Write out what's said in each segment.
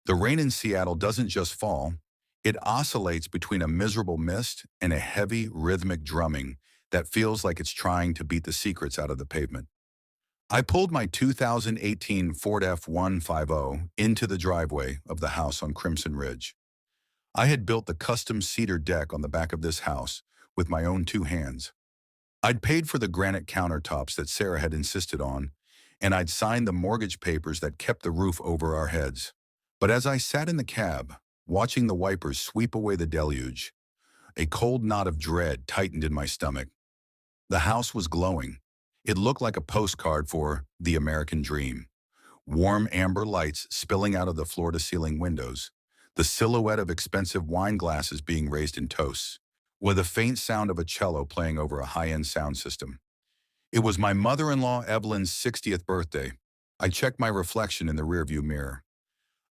The rain in Seattle doesn't just fall, it oscillates between a miserable mist and a heavy, rhythmic drumming that feels like it's trying to beat the secrets out of the pavement. I pulled my 2018 Ford F-150 into the driveway of the house on Crimson Ridge. I had built the custom cedar deck on the back of this house with my own two hands. I'd paid for the granite countertops that Sarah had insisted on, and I'd signed the mortgage papers that kept the roof over our heads. But as I sat in the cab, watching the wipers sweep away the deluge, a cold knot of dread tightened in my stomach. The house was glowing. It looked like a postcard for the American dream. Warm amber lights spilling out of the floor-to-ceiling windows, the silhouette of expensive wine glasses being raised in toasts, with a faint sound of a cello playing over a high-end sound system. It was my mother-in-law Evelyn's 60th birthday. I checked my reflection in the rearview mirror.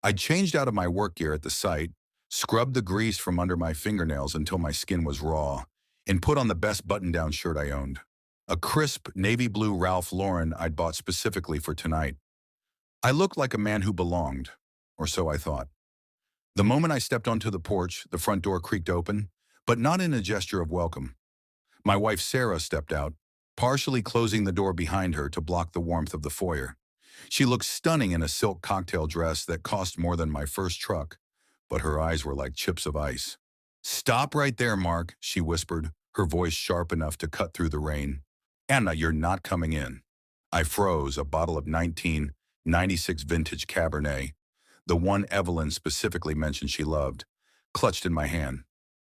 I'd changed out of my work gear at the site, scrubbed the grease from under my fingernails until my skin was raw, and put on the best button-down shirt I owned. A crisp, navy blue Ralph Lauren I'd bought specifically for tonight. I looked like a man who belonged, or so I thought. The moment I stepped onto the porch, the front door creaked open, but not in a gesture of welcome. My wife Sarah stepped out, partially closing the door behind her to block the warmth of the foyer. She looked stunning in a silk cocktail dress that cost more than my first truck, but her eyes were like chips of ice. "Stop right there, Mark," she whispered, her voice sharp enough to cut through the rain. "Anna, you're not coming in." I froze, a bottle of 1996 vintage Cabernet, the one Evelyn specifically mentioned she loved, clutched in my hand.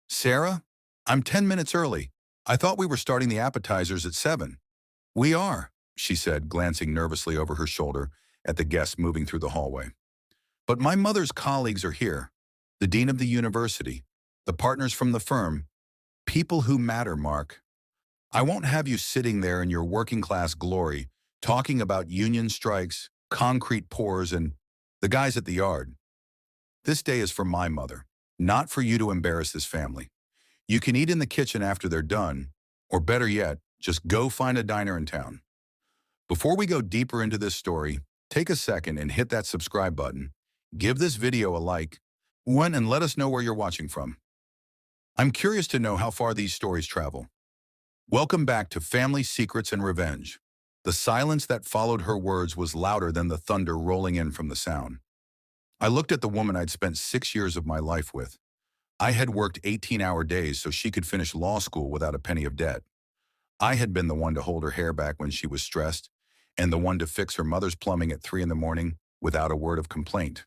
"Sarah, I'm 10 minutes early. I thought we were starting the appetizers at 7. "We are," she said, glancing nervously over her shoulder at the guests moving through the hallway. "But my mother's colleagues are here. The dean of the university, the partners from the firm, people who matter, Mark. I won't have you sitting there in your working-class glory talking about union strikes, concrete pours, and the guys at the yard. This day is for my mother, not for you to embarrass this family. You can eat in the kitchen after they're done, or better yet, just go find a diner in town." Before we go deeper into this story, take a second and hit that subscribe button. Give this video a like, and let us know where you're watching from. I'm curious to know how far these stories travel. Welcome back to Family Secrets and Revenge. The silence that followed her words was louder than the thunder rolling in from the sound. I looked at the woman I'd spent 6 years of my life with. I had worked 18-hour days so she could finish law school without a penny of debt. I had been the one to hold her hair back when she was stressed, and the one to fix her mother's plumbing at 3 in the morning without a word of complaint.